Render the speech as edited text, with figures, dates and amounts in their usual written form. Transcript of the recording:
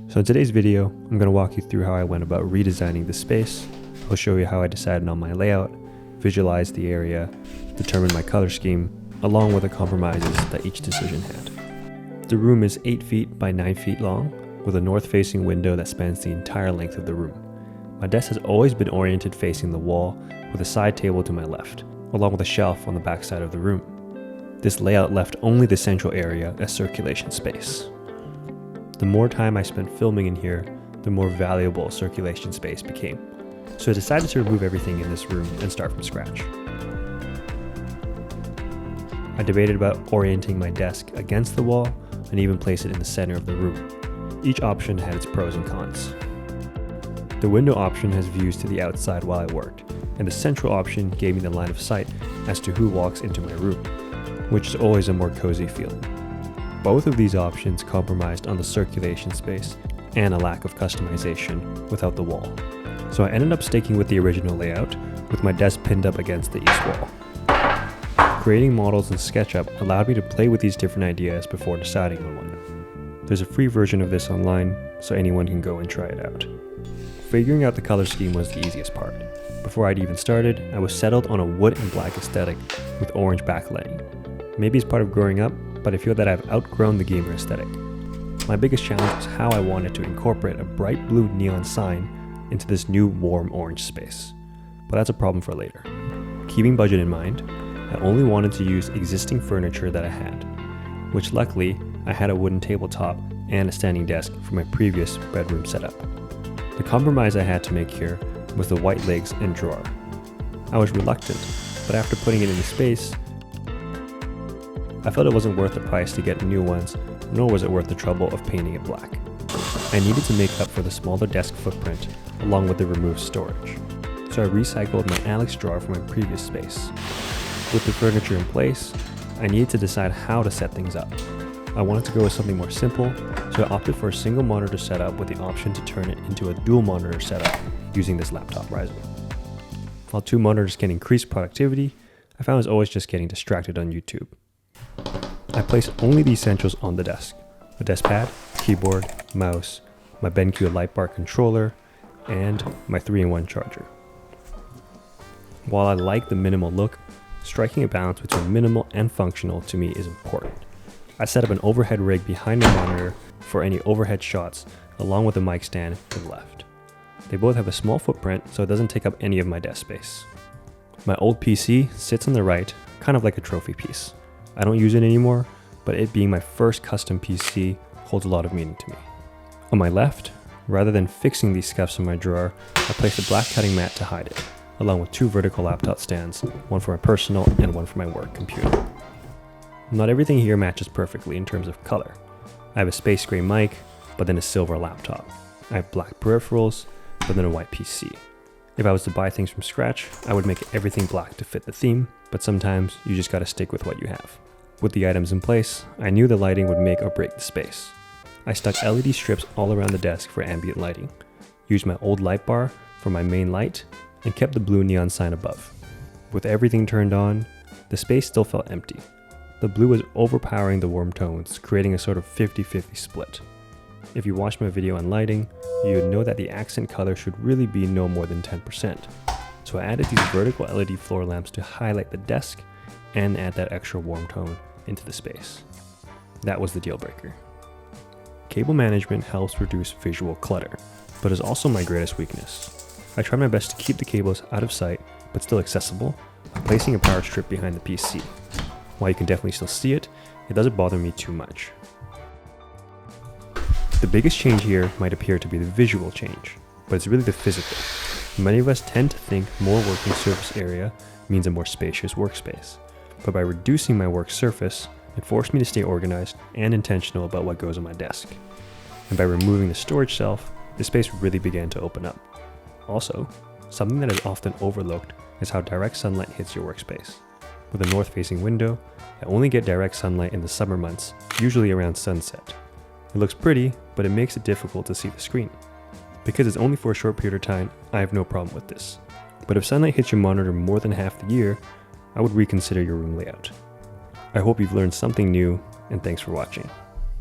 So in today's video, I'm going to walk you through how I went about redesigning the space. I'll show you how I decided on my layout, visualize the area, determine my color scheme, along with the compromises that each decision had. The room is 8 feet by 9 feet long, with a north-facing window that spans the entire length of the room. My desk has always been oriented facing the wall, with a side table to my left, along with a shelf on the back side of the room. This layout left only the central area as circulation space. The more time I spent filming in here, the more valuable circulation space became. So I decided to remove everything in this room and start from scratch. I debated about orienting my desk against the wall and even place it in the center of the room. Each option had its pros and cons. The window option has views to the outside while I worked, and the central option gave me the line of sight as to who walks into my room, which is always a more cozy feeling. Both of these options compromised on the circulation space and a lack of customization without the wall. So I ended up sticking with the original layout, with my desk pinned up against the east wall. Creating models in SketchUp allowed me to play with these different ideas before deciding on one. There's a free version of this online, so anyone can go and try it out. Figuring out the color scheme was the easiest part. Before I'd even started, I was settled on a wood and black aesthetic with orange backlighting. Maybe it's part of growing up, but I feel that I've outgrown the gamer aesthetic. My biggest challenge was how I wanted to incorporate a bright blue neon sign into this new warm orange space. But that's a problem for later. Keeping budget in mind, I only wanted to use existing furniture that I had, which luckily I had a wooden tabletop and a standing desk from my previous bedroom setup. The compromise I had to make here was the white legs and drawer. I was reluctant, but after putting it in the space, I felt it wasn't worth the price to get new ones, nor was it worth the trouble of painting it black. I needed to make up for the smaller desk footprint along with the removed storage. So I recycled my Alex drawer from my previous space. With the furniture in place, I needed to decide how to set things up. I wanted to go with something more simple, so I opted for a single monitor setup with the option to turn it into a dual monitor setup using this laptop riser. While 2 monitors can increase productivity, I found I was always just getting distracted on YouTube. I placed only the essentials on the desk: a desk pad, keyboard, mouse, my BenQ Lightbar controller, and my 3-in-1 charger. While I like the minimal look, striking a balance between minimal and functional to me is important. I set up an overhead rig behind my monitor for any overhead shots, along with a mic stand to the left. They both have a small footprint, so it doesn't take up any of my desk space. My old PC sits on the right, kind of like a trophy piece. I don't use it anymore, but it being my first custom PC holds a lot of meaning to me. On my left, rather than fixing these scuffs in my drawer, I placed a black cutting mat to hide it, along with 2 vertical laptop stands, one for my personal and one for my work computer. Not everything here matches perfectly in terms of color. I have a space gray mic, but then a silver laptop. I have black peripherals, but then a white PC. If I was to buy things from scratch, I would make everything black to fit the theme, but sometimes you just gotta stick with what you have. With the items in place, I knew the lighting would make or break the space. I stuck LED strips all around the desk for ambient lighting, used my old light bar for my main light, and kept the blue neon sign above. With everything turned on, the space still felt empty. The blue was overpowering the warm tones, creating a sort of 50-50 split. If you watched my video on lighting, you would know that the accent color should really be no more than 10%. So I added these vertical LED floor lamps to highlight the desk and add that extra warm tone into the space. That was the deal breaker. Cable management helps reduce visual clutter, but is also my greatest weakness. I try my best to keep the cables out of sight, but still accessible, by placing a power strip behind the PC. While you can definitely still see it, it doesn't bother me too much. The biggest change here might appear to be the visual change, but it's really the physical. Many of us tend to think more working surface area means a more spacious workspace, but by reducing my work surface, it forced me to stay organized and intentional about what goes on my desk. And by removing the storage shelf, the space really began to open up. Also, something that is often overlooked is how direct sunlight hits your workspace. With a north-facing window, I only get direct sunlight in the summer months, usually around sunset. It looks pretty, but it makes it difficult to see the screen. Because it's only for a short period of time, I have no problem with this. But if sunlight hits your monitor more than half the year, I would reconsider your room layout. I hope you've learned something new, and thanks for watching.